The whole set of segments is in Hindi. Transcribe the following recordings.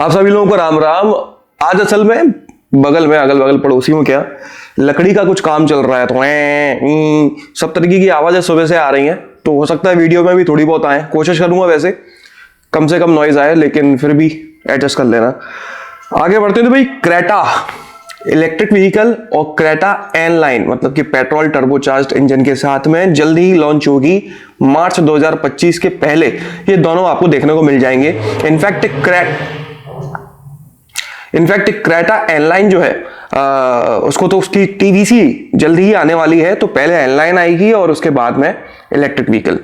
आप सभी लोगों को राम राम। आज असल में बगल में अगल बगल पड़ोसी में क्या लकड़ी का कुछ काम चल रहा है, तो सब तरीके की आवाजें सुबह से आ रही हैं। तो हो सकता है वीडियो में भी थोड़ी बहुत आए, कोशिश करूंगा वैसे कम से कम नॉइज आए, लेकिन फिर भी एडजस्ट कर लेना। आगे बढ़ते हैं तो भाई क्रेटा इलेक्ट्रिक व्हीकल और क्रेटा एन लाइन मतलब कि पेट्रोल टर्बोचार्ज्ड इंजन के साथ में जल्दी ही लॉन्च होगी मार्च 2025 के पहले। ये दोनों आपको देखने को मिल जाएंगे। इनफैक्ट क्रेटा एन लाइन जो है उसको तो उसकी टीवीसी जल्दी ही आने वाली है, तो पहले एन लाइन आएगी और उसके बाद में इलेक्ट्रिक व्हीकल।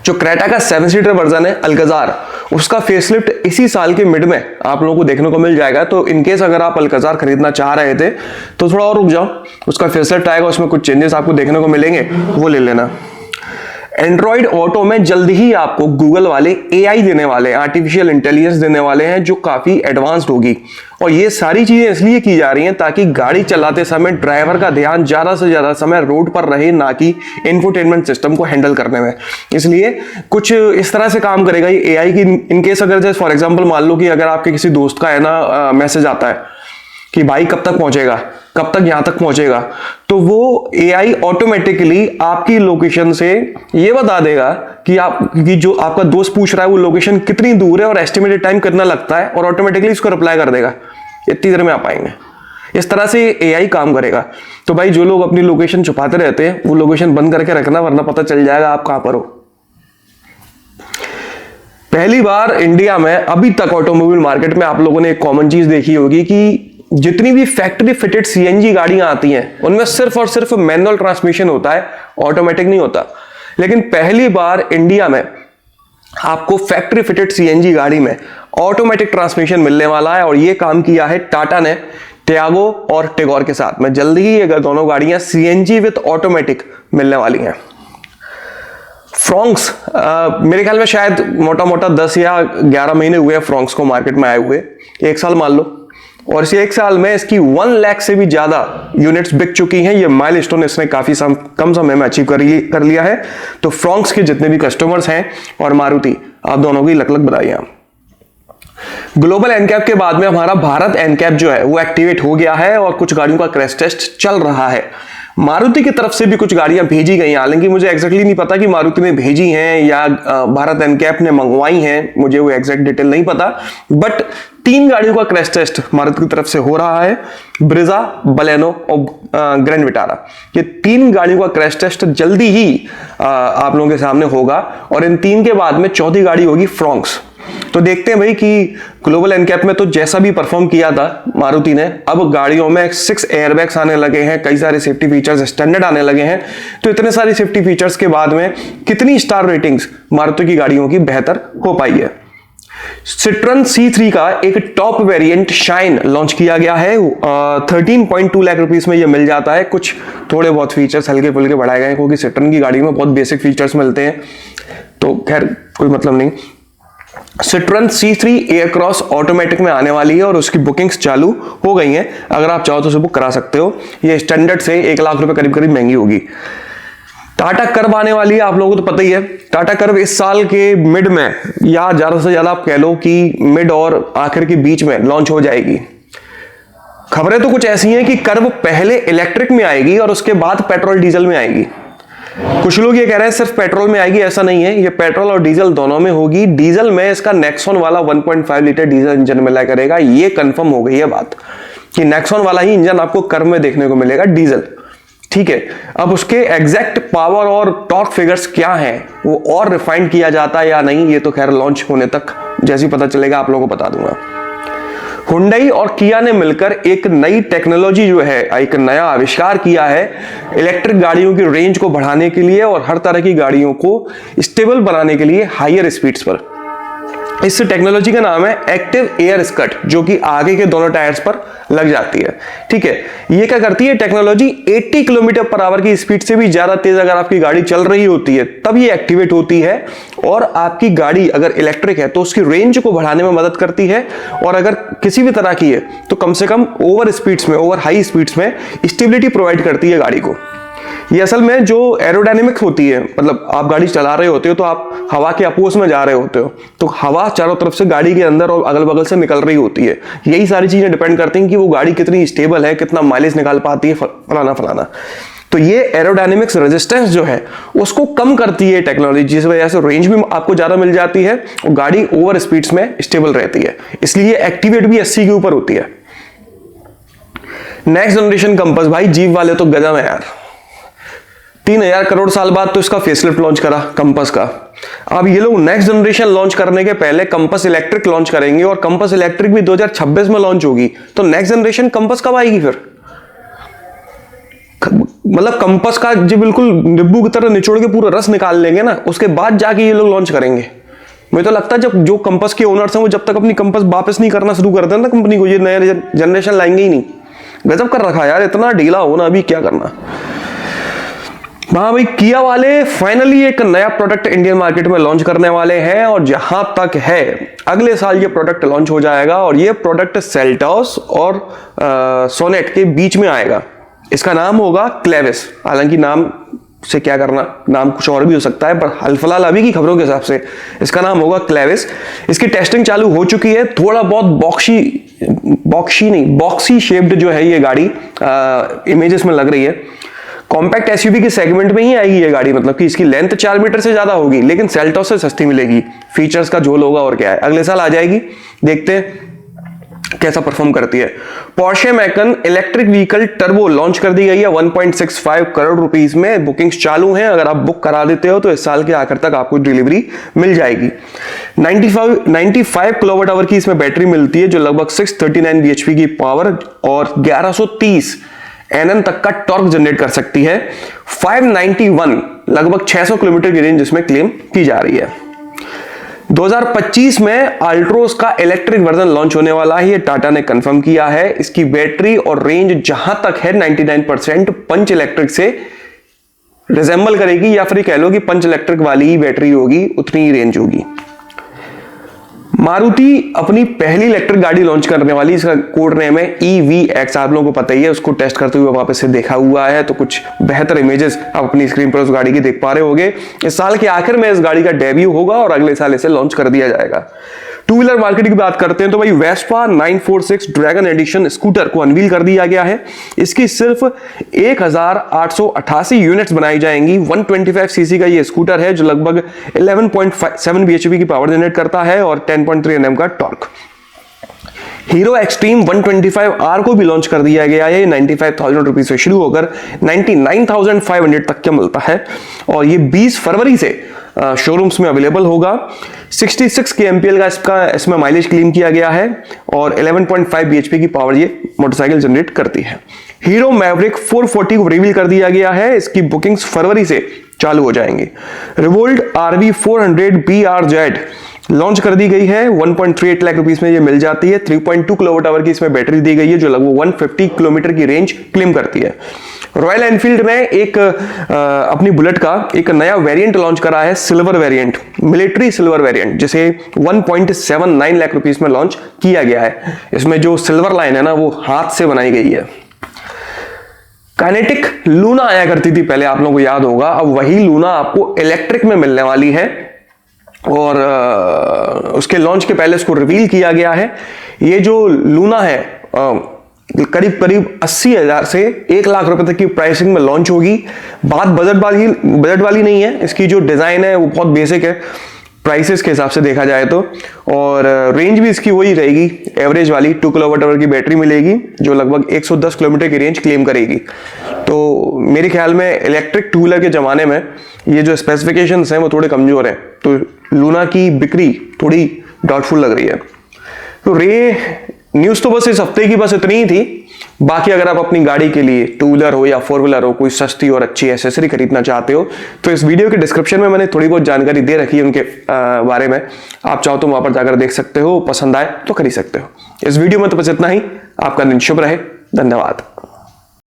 जो क्रेटा का 7 सीटर वर्जन है अल्काजार, उसका फेसलिफ्ट इसी साल के मिड में आप लोगों को देखने को मिल जाएगा। तो इनकेस अगर आप अल्काजार खरीदना चाह रहे थे तो थोड़ा और रुक जाओ, उसका फेसलिफ्ट आएगा, उसमें कुछ चेंजेस आपको देखने को मिलेंगे, वो ले लेना। एंड्रॉइड ऑटो में जल्दी ही आपको गूगल वाले एआई देने वाले, आर्टिफिशियल इंटेलिजेंस देने वाले हैं, जो काफी एडवांस्ड होगी। और ये सारी चीजें इसलिए की जा रही हैं ताकि गाड़ी चलाते समय ड्राइवर का ध्यान ज्यादा से ज्यादा समय रोड पर रहे, ना कि इंफोटेनमेंट सिस्टम को हैंडल करने में। इसलिए कुछ इस तरह से काम करेगा ये एआई की। इनकेस अगर जैसे फॉर एग्जांपल मान लो कि अगर आपके किसी दोस्त का है ना मैसेज आता है कि भाई कब तक पहुंचेगा, कब तक यहां तक पहुंचेगा, तो वो एआई ऑटोमेटिकली आपकी लोकेशन से ये बता देगा कि जो आपका दोस्त पूछ रहा है वो लोकेशन कितनी दूर है और एस्टिमेटेड टाइम कितना लगता है, और ऑटोमेटिकली इसको रिप्लाई कर देगा इतनी देर में आ पाएंगे। इस तरह से एआई काम करेगा। तो भाई जो लोग अपनी लोकेशन छुपाते रहते हैं वो लोकेशन बंद करके रखना, वरना पता चल जाएगा आप कहां पर हो। पहली बार इंडिया में अभी तक ऑटोमोबाइल मार्केट में आप लोगों ने एक कॉमन चीज देखी होगी कि जितनी भी फैक्ट्री फिटेड सीएनजी गाड़ियां आती हैं उनमें सिर्फ और सिर्फ मैनुअल ट्रांसमिशन होता है, ऑटोमेटिक नहीं होता। लेकिन पहली बार इंडिया में आपको फैक्ट्री फिटेड सीएनजी गाड़ी में ऑटोमेटिक ट्रांसमिशन मिलने वाला है, और यह काम किया है टाटा ने टियागो और टिगोर के साथ में। जल्दी ही ये दोनों गाड़ियां सीएनजी विद ऑटोमेटिक मिलने वाली हैं। फ्रॉन्क्स मेरे ख्याल में शायद मोटा मोटा 10 या 11 महीने हुए फ्रॉन्क्स को मार्केट में आए हुए, 1 साल मान लो, और इस 1 साल में इसकी 1 लाख से भी ज्यादा यूनिट्स बिक चुकी हैं। ये माइलस्टोन इसने काफी कम समय में अचीव कर लिया है। तो फ्रॉन्क्स के जितने भी कस्टमर्स हैं और मारुति, आप दोनों की लक लक बधाइयां। ग्लोबल एनकैप के बाद में हमारा भारत एनकैप जो है वो एक्टिवेट हो गया है और कुछ गाड़ियों का क्रैश टेस्ट चल रहा है। मारुति की तरफ से भी कुछ गाड़ियां भेजी गई हैं, हालांकि मुझे एग्जैक्टली नहीं पता कि मारुति ने भेजी हैं या भारत एनकैप ने मंगवाई हैं, मुझे वो एग्जैक्ट डिटेल नहीं पता। बट 3 गाड़ियों का क्रैश टेस्ट मारुति की तरफ से हो रहा है, ब्रिजा, बलेनो और ग्रैंड विटारा। ये 3 गाड़ियों का क्रैश टेस्ट जल्दी ही आप लोगों के सामने होगा, और इन 3 के बाद में चौथी गाड़ी होगी फ्रॉन्क्स। तो देखते हैं भाई कि ग्लोबल एनकैप में तो जैसा भी परफॉर्म किया था मारुति ने, अब गाड़ियों में 6 एयरबैग्स आने लगे हैं, कई सारे सेफ्टी फीचर्स स्टैंडर्ड आने लगे हैं। तो इतने सारे सेफ्टी फीचर्स के बाद में कितनी स्टार रेटिंग्स मारुति की गाड़ियों की बेहतर हो पाई है। सिट्रन C3 का एक टॉप वेरिएंट शाइन लॉन्च किया गया है। 13.2 लाख रुपीस में ये मिल जाता है। कुछ थोड़े बहुत फीचर्स हल्के फुल्के बढ़ाए गए हैं, क्योंकि सिट्रन की गाड़ी में बहुत बेसिक फीचर्स मिलते हैं, तो खैर कोई मतलब नहीं। सिट्रन C3 एयरक्रॉस ऑटोमेटिक में आने वाली है और उसकी बुकिंग्स चालू हो गई हैं। अगर आप चाहो तो उसे बुक करा सकते हो। ये स्टैंडर्ड से 1 लाख रुपए करीब करीब महंगी होगी। टाटा कर्व आने वाली है, आप लोगों को तो पता ही है। टाटा कर्व इस साल के मिड में, या ज्यादा से ज्यादा आप कह लो कि मिड और आखिर के बीच में लॉन्च हो जाएगी। खबरें तो कुछ ऐसी हैं कि कर्व पहले इलेक्ट्रिक में आएगी और उसके बाद पेट्रोल डीजल में आएगी। कुछ लोग ये कह रहे हैं सिर्फ पेट्रोल में आएगी, ऐसा नहीं है, ये पेट्रोल और डीजल दोनों में होगी। डीजल में इसका नेक्सॉन वाला 1.5 लीटर डीजल इंजन मिला करेगा। ये कंफर्म हो गई है बात कि नेक्सॉन वाला ही इंजन आपको कर्व में देखने को मिलेगा, डीजल। ठीक है, अब उसके एग्जैक्ट पावर और टॉर्क फिगर्स क्या हैं वो और रिफाइंड किया जाता है या नहीं, ये तो खैर लॉन्च होने तक जैसे ही पता चलेगा आप लोगों को बता दूंगा। हुंडई और किया ने मिलकर एक नई टेक्नोलॉजी जो है, एक नया आविष्कार किया है इलेक्ट्रिक गाड़ियों की रेंज को बढ़ाने के लिए और हर तरह की गाड़ियों को स्टेबल बनाने के लिए हायर स्पीड्स पर। इस टेक्नोलॉजी का नाम है एक्टिव एयर स्कर्ट, जो कि आगे के दोनों टायर्स पर लग जाती है। ठीक है, ये क्या करती है टेक्नोलॉजी, 80 किलोमीटर पर आवर की स्पीड से भी ज्यादा तेज अगर आपकी गाड़ी चल रही होती है तब ये एक्टिवेट होती है, और आपकी गाड़ी अगर इलेक्ट्रिक है तो उसकी रेंज को बढ़ाने में मदद करती है। और अगर किसी भी तरह की है तो कम से कम ओवर स्पीड्स में, ओवर हाई स्पीड्स में स्टेबिलिटी प्रोवाइड करती है गाड़ी को। ये असल में जो एरोडायनेमिक्स होती है, मतलब आप गाड़ी चला रहे होते हो तो आप हवा के अपोज में जा रहे होते हो, तो हवा चारों तरफ से गाड़ी के अंदर और अगल बगल से निकल रही होती है। यही सारी चीजें डिपेंड करती हैं कि वो गाड़ी कितनी स्टेबल है, कितना माइलेज निकाल पाती है, फलाना फलाना। तो ये एरोडायनेमिक्स रेजिस्टेंस जो है उसको कम करती है टेक्नोलॉजी, जिस वजह से रेंज भी आपको ज्यादा मिल जाती है और गाड़ी ओवर स्पीड्स में स्टेबल रहती है। इसलिए एक्टिवेट भी 80 के ऊपर होती है। नेक्स्ट जनरेशन कंपास, भाई जीप वाले तो गजब है यार। 3000 करोड़ साल बाद तो इसका फेसलिफ्ट लॉन्च करा कंपास का। अब ये लोग नेक्स्ट जनरेशन लॉन्च करने के पहले कंपास इलेक्ट्रिक लॉन्च करेंगे और कंपास इलेक्ट्रिक भी 2026 में लॉन्च होगी। तो नेक्स्ट जनरेशन कंपास कब आएगी फिर? मतलब कंपास का जो बिल्कुल नींबू की तरह निचोड़ के पूरा रस निकाल लेंगे ना, उसके बाद जाके ये लोग लॉन्च करेंगे। मुझे तो लगता है जब जो कंपास के ओनर्स हैं वो जब तक अपनी कंपास वापस नहीं करना शुरू कर दें ना कंपनी को, ये नया जनरेशन लाएंगे ही नहीं। गजब कर रखा यार, इतना ढीला होना अभी क्या करना। हाँ भाई, किया वाले फाइनली एक नया प्रोडक्ट इंडियन मार्केट में लॉन्च करने वाले हैं और जहां तक है अगले साल ये प्रोडक्ट लॉन्च हो जाएगा और ये प्रोडक्ट सेल्टॉस और सोनेट के बीच में आएगा। इसका नाम होगा क्लेविस। हालांकि नाम से क्या करना, नाम कुछ और भी हो सकता है, पर फिलहाल अभी की खबरों के हिसाब से इसका नाम होगा क्लेविस। इसकी टेस्टिंग चालू हो चुकी है। थोड़ा बहुत बॉक्सी शेप्ड जो है ये गाड़ी इमेजेस में लग रही है। कॉम्पैक्ट एसयूवी के सेगमेंट में ही आएगी ये गाड़ी, मतलब कि इसकी लेंथ 4 मीटर से ज्यादा होगी, लेकिन सेल्टॉस से सस्ती मिलेगी। फीचर्स का झोल होगा और क्या है। अगले साल आ जाएगी, देखते हैं कैसा परफॉर्म करती है। Porsche McKeon electric vehicle turbo launch कर दी गई है 1.65 करोड़ रुपीस में। बुकिंग्स चालू हैं, अगर आप बुक करा देते हो तो इस साल के आखिर तक आपको डिलीवरी मिल जाएगी। 95 किलोवाट आवर की इसमें बैटरी मिलती है, जो लगभग 639 bhp की पावर और 1130 Nm तक का टॉर्क जनरेट कर सकती है। 591 लगभग 600 किलोमीटर की रेंज इसमें क्लेम की जा रही है। 2025 में अल्ट्रोस का इलेक्ट्रिक वर्जन लॉन्च होने वाला है, ये टाटा ने कंफर्म किया है। इसकी बैटरी और रेंज जहां तक है 99% पंच इलेक्ट्रिक से रिजेंबल करेगी, या फिर कह लो कि पंच इलेक्ट्रिक वाली ही बैटरी होगी, उतनी ही रेंज होगी। मारुति अपनी पहली इलेक्ट्रिक गाड़ी लॉन्च करने वाली, इसका कोड नेम है EVX। आप लोगों को पता ही है, उसको टेस्ट करते हुए वापस से देखा हुआ है, तो कुछ बेहतर इमेजेस आप अपनी स्क्रीन पर उस गाड़ी की देख पा रहे होंगे। इस साल के आखिर में इस गाड़ी का डेब्यू होगा और अगले साल इसे लॉन्च कर दिया जाएगा। टू व्हीलर मार्केट की बात करते हैं तो भाई वेस्पा 946 ड्रैगन एडिशन स्कूटर को अनवील कर दिया गया है। इसकी सिर्फ 1888 यूनिट्स बनाई जाएंगी। 125 सीसी का ये स्कूटर है, जो लगभग 11.7 bhp की पावर जनरेट करता है और 10.3 Nm का टॉर्क। हीरो एक्सट्रीम 125R को भी लॉन्च कर दिया गया है। 95,000 रुपीज से शुरू होकर 99,500 तक का मिलता है और ये 20 फरवरी से शोरूम्स में अवेलेबल होगा। 66 kmpl का इसमें माइलेज क्लेम किया गया है और 11.5 bhp की पावर ये मोटरसाइकिल जनरेट करती है। हीरो मैवरिक 440 को रिवील कर दिया गया है। इसकी बुकिंग्स फरवरी से चालू हो जाएंगी। रिवोल्ट RV 400 BRZ लॉन्च कर दी गई है। 1.38 लाख रुपीस में ये मिल जाती है। 3.2 किलोवाट आवर की इसमें बैटरी दी गई है, जो लगभग 150 किलोमीटर की रेंज क्लेम करती है। रॉयल एनफील्ड ने एक अपनी बुलेट का एक नया वेरिएंट लॉन्च करा है, silver variant, military silver variant, जिसे 1.79 लाख रुपीस में लॉन्च किया गया है। इसमें जो सिल्वर लाइन है ना, वो हाथ से बनाई गई है। काइनेटिक लूना आया करती थी पहले, आप लोगों को याद होगा। अब वही लूना आपको इलेक्ट्रिक में मिलने वाली है और उसके लॉन्च के पहले इसको रिवील किया गया है। ये जो लूना है करीब 80,000 से 1 लाख रुपए तक की प्राइसिंग में लॉन्च होगी। बात बजट वाली नहीं है। इसकी जो डिजाइन है वो बहुत बेसिक है प्राइसेस के हिसाब से देखा जाए तो, और रेंज भी इसकी वही रहेगी एवरेज वाली। 2 किलोवाट आवर की बैटरी मिलेगी, जो लगभग 110 किलोमीटर की रेंज क्लेम करेगी। तो मेरे ख्याल में इलेक्ट्रिक टू व्हीलर के जमाने में ये जो स्पेसिफिकेशंस हैं वो थोड़े कमजोर हैं, तो लूना की बिक्री थोड़ी डाउटफुल लग रही है। तो न्यूज तो बस इस हफ्ते की बस इतनी ही थी। बाकी अगर आप अपनी गाड़ी के लिए टू व्हीलर हो या 4 व्हीलर हो कोई सस्ती और अच्छी एसेसरी खरीदना चाहते हो, तो इस वीडियो के डिस्क्रिप्शन में मैंने थोड़ी बहुत जानकारी दे रखी है उनके बारे में। आप चाहो तो वहां पर जाकर देख सकते हो, पसंद आए तो खरीद सकते हो। इस वीडियो में तो बस इतना ही। आपका दिन शुभ रहे। धन्यवाद।